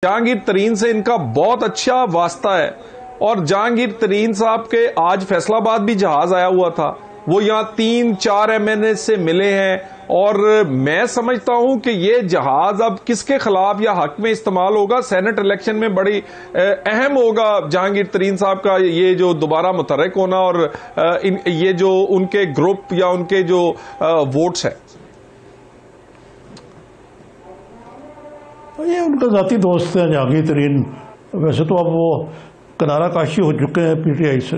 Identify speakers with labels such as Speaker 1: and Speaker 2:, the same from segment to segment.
Speaker 1: जहांगीर तरीन से इनका बहुत अच्छा वास्ता है और जहांगीर तरीन साहब के आज फैसलाबाद भी जहाज आया हुआ था, वो यहाँ 3-4 MNA से मिले हैं और मैं समझता हूं कि ये जहाज अब किसके खिलाफ या हक में इस्तेमाल होगा, सेनेट इलेक्शन में बड़ी अहम होगा जहांगीर तरीन साहब का ये जो दोबारा मुतहर्रिक होना और ये जो उनके ग्रुप या उनके जो वोट्स हैं।
Speaker 2: ये उनका जाती दोस्त है जहांगीर तरीन। वैसे तो अब वो किनारा काशी हो चुके हैं PTI से।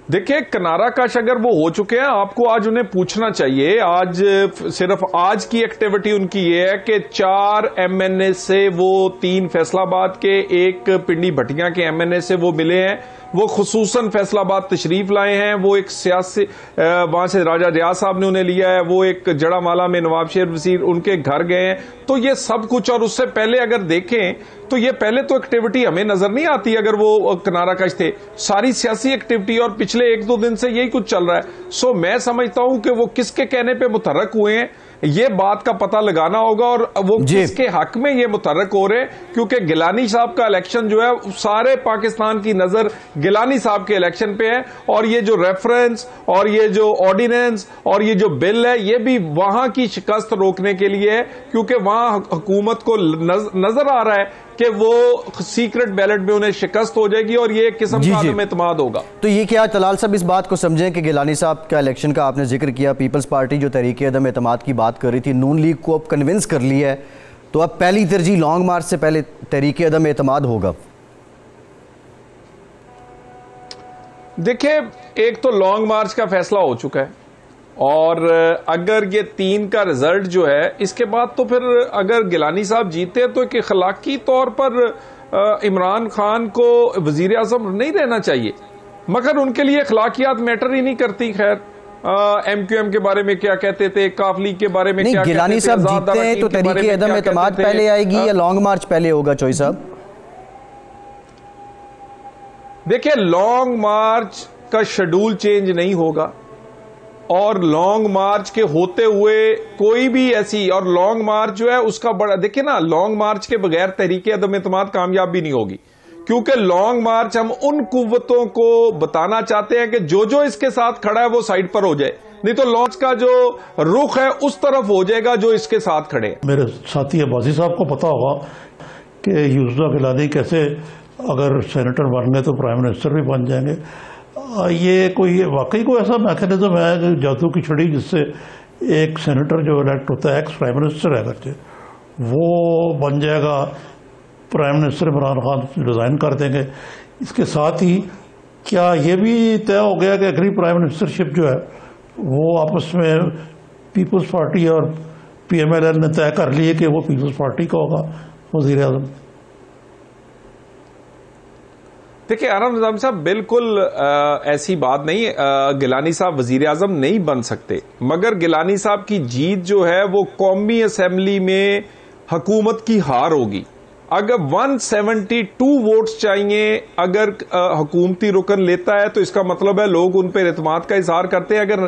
Speaker 1: देखिए किनारा काश अगर वो हो चुके हैं, आपको आज उन्हें पूछना चाहिए। आज सिर्फ आज की एक्टिविटी उनकी ये है कि 4 MNA से वो 3 फैसलाबाद के, 1 पिंडी भटिया के MNA से वो मिले हैं। वो खुसूसन फैसलाबाद तशरीफ लाए हैं। वो एक सियासी वहां से राजा रियाज साहब ने उन्हें लिया है। वो एक जड़ामाला में नवाब शेर वसीर उनके घर गए हैं। तो ये सब कुछ, और उससे पहले अगर देखें तो ये पहले तो एक्टिविटी हमें नजर नहीं आती अगर वो किनारा कश थे। सारी सियासी एक्टिविटी और पिछले 1-2 दिन से यही कुछ चल रहा है। सो मैं समझता हूं कि वो किसके कहने पे मुतहर्रिक हुए हैं, ये बात का पता लगाना होगा और वो किसके हक में ये मुतहर्रिक हो रहे हैं, क्योंकि गिलानी साहब का इलेक्शन जो है सारे पाकिस्तान की नजर गिलानी साहब के इलेक्शन पे है। और ये जो रेफरेंस और ये जो ऑर्डिनेंस और ये जो बिल है, ये भी वहां की शिकस्त रोकने के लिए है, क्योंकि वहां हुकूमत को नजर आ रहा है कि वो सीक्रेट बैलेट में उन्हें शिकस्त हो जाएगी और ये एक किस्म का आदम एतमाद होगा।
Speaker 3: तो ये क्या तलाल साहब इस बात को समझें कि गिलानी साहब का इलेक्शन का आपने जिक्र किया, पीपल्स पार्टी जो तहरीक अदम एतमाद की बात कर रही थी, नून लीग को अब कन्विंस कर लिया है, तो अब पहली तरजीह लॉन्ग मार्च से पहले तहरीक अदम एतमाद होगा।
Speaker 1: देखिए एक तो लॉन्ग मार्च का फैसला हो चुका है और अगर ये 3 का रिजल्ट जो है इसके बाद तो फिर अगर गिलानी साहब जीते तो एक अखलाकी तौर पर इमरान खान को वजीर आजम नहीं रहना चाहिए, मगर उनके लिए अखलाकियात मैटर ही नहीं करती। खैर MQM के बारे में क्या कहते थे, काफ लीग के बारे में क्या कहते थे।
Speaker 3: गिलानी साहब जीतते हैं तो तहरीक अदम एतमाद पहले आएगी या लॉन्ग मार्च पहले होगा? चोई साहब
Speaker 1: देखिए लॉन्ग मार्च का शेड्यूल चेंज नहीं होगा और लॉन्ग मार्च के होते हुए कोई भी ऐसी, और लॉन्ग मार्च जो है उसका बड़ा, देखिए ना, लॉन्ग मार्च के बगैर तहरीक अदम एतमाद कामयाब भी नहीं होगी, क्योंकि लॉन्ग मार्च हम उन कुव्वतों को बताना चाहते हैं कि जो जो इसके साथ खड़ा है वो साइड पर हो जाए, नहीं तो लॉन्च का जो रुख है उस तरफ हो जाएगा जो इसके साथ खड़े हैं।
Speaker 2: मेरे साथी अब्बासी साहब को पता होगा कि यूसुफ गिलानी कैसे अगर सेनेटर बन गए तो प्राइम मिनिस्टर भी बन जाएंगे। ये कोई वाकई कोई ऐसा मैकेनिज्म है कि जादू की छड़ी जिससे एक सेनेटर जो इलेक्ट होता है, एक्स प्राइम मिनिस्टर है करके, वो बन जाएगा, prime minister Imran Khan resign कर देंगे। इसके साथ ही क्या ये भी तय हो गया कि अगली प्राइम मिनिस्टरशिप जो है वो आपस में पीपल्स पार्टी और PMLN ने तय कर ली है कि वो पीपल्स पार्टी का होगा वजीर आजम?
Speaker 1: देखिए आराम निजाम साहब, बिल्कुल ऐसी बात नहीं। गिलानी साहब वजीर आजम नहीं बन सकते, मगर गिलानी साहब की जीत जो है वो कौमी असेंबली में हुकूमत की हार होगी। अगर 172 वोट्स चाहिए, अगर हुकूमती रुकन लेता है तो इसका मतलब है लोग उन पर एतमाद का इजहार करते हैं। अगर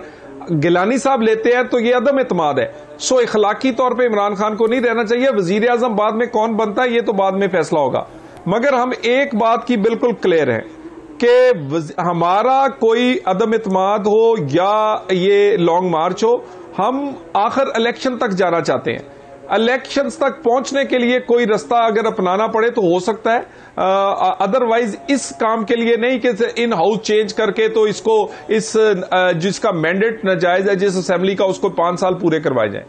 Speaker 1: गिलानी साहब लेते हैं तो ये अदम एतमाद है। सो इखलाकी तौर पे इमरान खान को नहीं रहना चाहिए। वजीर आजम बाद में कौन बनता है ये तो बाद में फैसला होगा, मगर हम एक बात की बिल्कुल क्लियर है कि हमारा कोई अदम एतमाद हो या ये लॉन्ग मार्च हो, हम आखिर इलेक्शन तक जाना चाहते हैं। इलेक्शन तक पहुंचने के लिए कोई रास्ता अगर अपनाना पड़े तो हो सकता है, अदरवाइज इस काम के लिए नहीं कि इन हाउस चेंज करके तो इसको इस जिसका मैंडेट नाजायज है जिस असेंबली का, उसको 5 साल पूरे करवाए जाए।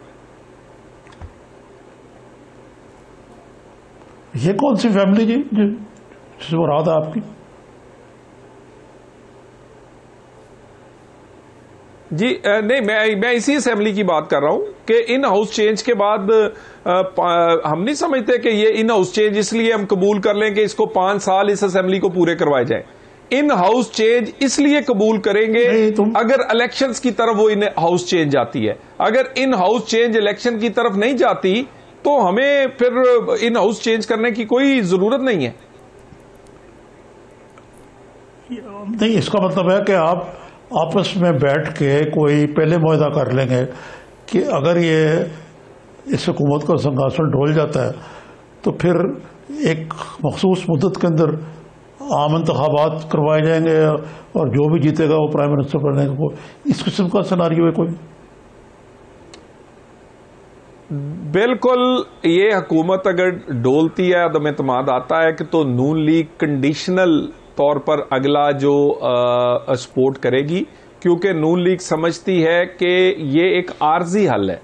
Speaker 2: ये कौन सी फैमिली जी जिससे मुराद है आपकी?
Speaker 1: जी नहीं, मैं इसी असेंबली की बात कर रहा हूं कि इन हाउस चेंज के बाद हम नहीं समझते कि ये इन हाउस चेंज इसलिए हम कबूल कर लें कि इसको 5 साल इस असेंबली को पूरे करवाए जाएं। इन हाउस चेंज इसलिए कबूल करेंगे अगर इलेक्शंस की तरफ वो इन हाउस चेंज जाती है। अगर इन हाउस चेंज इलेक्शन की तरफ नहीं जाती तो हमें फिर इन हाउस चेंज करने की कोई जरूरत नहीं है।
Speaker 2: नहीं, इसका मतलब है कि आप आपस में बैठ के कोई पहले मुआहदा कर लेंगे कि अगर ये इस हुकूमत का सिंहासन ढोल जाता है तो फिर एक मखसूस मुद्दत के अंदर आम इंतखाबात करवाए जाएंगे और जो भी जीतेगा वो प्राइम मिनिस्टर बनने का, इस किस्म का सिनारियो है कोई?
Speaker 1: बिल्कुल, ये हुकूमत अगर डोलती है, अदम एतमाद आता है कि तो नून लीग कंडीशनल तौर पर अगला जो सपोर्ट करेगी, क्योंकि नून लीग समझती है कि ये एक आर्जी हल है,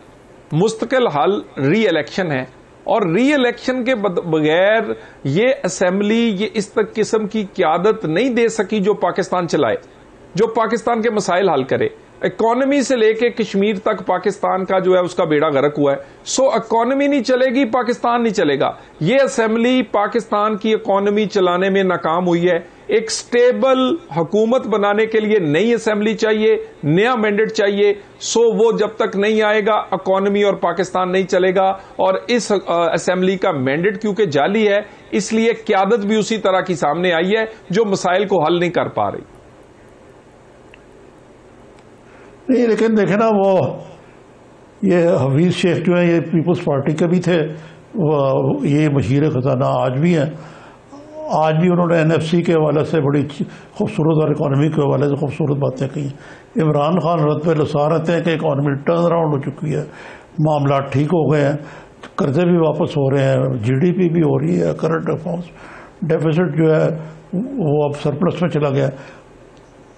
Speaker 1: मुस्तकिल हल री इलेक्शन है, और री इलेक्शन के बगैर ये असेंबली ये इस तक किस्म की क़यादत नहीं दे सकी जो पाकिस्तान चलाए, जो पाकिस्तान के मसाइल हल करे। इकोनॉमी से लेके कश्मीर तक पाकिस्तान का जो है उसका बेड़ा गर्क हुआ है। सो इकोनॉमी नहीं चलेगी, पाकिस्तान नहीं चलेगा। ये असेंबली पाकिस्तान की इकोनॉमी चलाने में नाकाम हुई है। एक स्टेबल हुकूमत बनाने के लिए नई असेंबली चाहिए, नया मैंडेट चाहिए। सो वो जब तक नहीं आएगा इकोनॉमी और पाकिस्तान नहीं चलेगा। और इस असेंबली का मैंडेट क्योंकि जाली है, इसलिए क़यादत भी उसी तरह की सामने आई है जो मसाइल को हल नहीं कर पा रही।
Speaker 2: नहीं, लेकिन देखे ना, वो ये हफीज शेख जो है ये पीपल्स पार्टी के भी थे, ये मशीर खजाना आज भी हैं। आज भी उन्होंने एनएफसी के हवाले से बड़ी खूबसूरत और इकॉनमी के हवाले से खूबसूरत बातें की। इमरान खान रत पे लसा रहते हैं कि इकॉनमी टर्न अराउंड हो चुकी है, मामला ठीक हो गए हैं, कर्जे भी वापस हो रहे हैं, जीडीपी भी हो रही है, करंट अकाउंट्स डेफिसिट जो है वो अब सरप्लस में चला गया।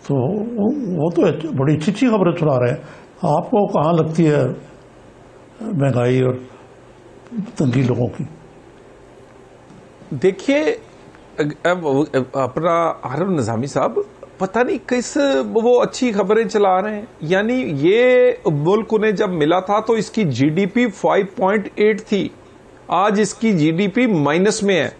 Speaker 2: तो वो तो बड़ी अच्छी अच्छी खबरें सुना रहे हैं। आपको कहाँ लगती है महंगाई और तंगी लोगों की?
Speaker 1: देखिए, अपना आरव निजामी साहब पता नहीं किस वो अच्छी खबरें चला रहे हैं। यानी ये मुल्क उन्हें जब मिला था तो इसकी जीडीपी 5.8 थी, आज इसकी जीडीपी माइनस में है।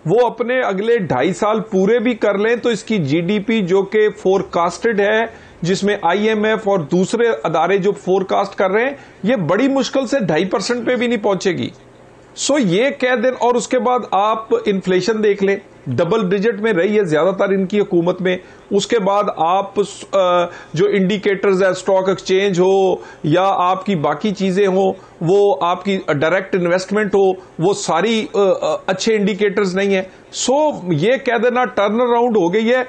Speaker 1: वो अपने अगले 2.5 साल पूरे भी कर लें तो इसकी जीडीपी जो कि फोरकास्टेड है, जिसमें आईएमएफ और दूसरे अदारे जो फोरकास्ट कर रहे हैं, ये बड़ी मुश्किल से 2.5% पे भी नहीं पहुंचेगी। सो ये कह दें, और उसके बाद आप इन्फ्लेशन देख लें, डबल डिजिट में रही है ज्यादातर इनकी हुकूमत में। उसके बाद आप जो इंडिकेटर्स है, स्टॉक एक्सचेंज हो या आपकी बाकी चीजें हो, वो आपकी डायरेक्ट इन्वेस्टमेंट हो, वो सारी अच्छे इंडिकेटर्स नहीं है। सो ये कह देना टर्न अराउंड हो गई है।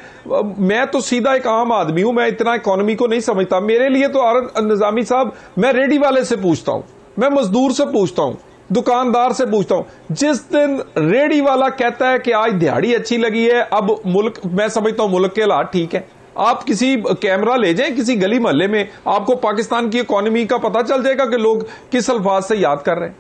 Speaker 1: मैं तो सीधा एक आम आदमी हूं, मैं इतना इकोनॉमी को नहीं समझता। मेरे लिए तो आरव निजामी साहब, मैं रेडी वाले से पूछता हूं, मैं मजदूर से पूछता हूं, दुकानदार से पूछता हूं। जिस दिन रेडी वाला कहता है कि आज दिहाड़ी अच्छी लगी है, अब मुल्क, मैं समझता हूं मुल्क के हालात ठीक है। आप किसी कैमरा ले जाएं किसी गली मोहल्ले में, आपको पाकिस्तान की इकोनॉमी का पता चल जाएगा कि लोग किस अल्फाज से याद कर रहे हैं।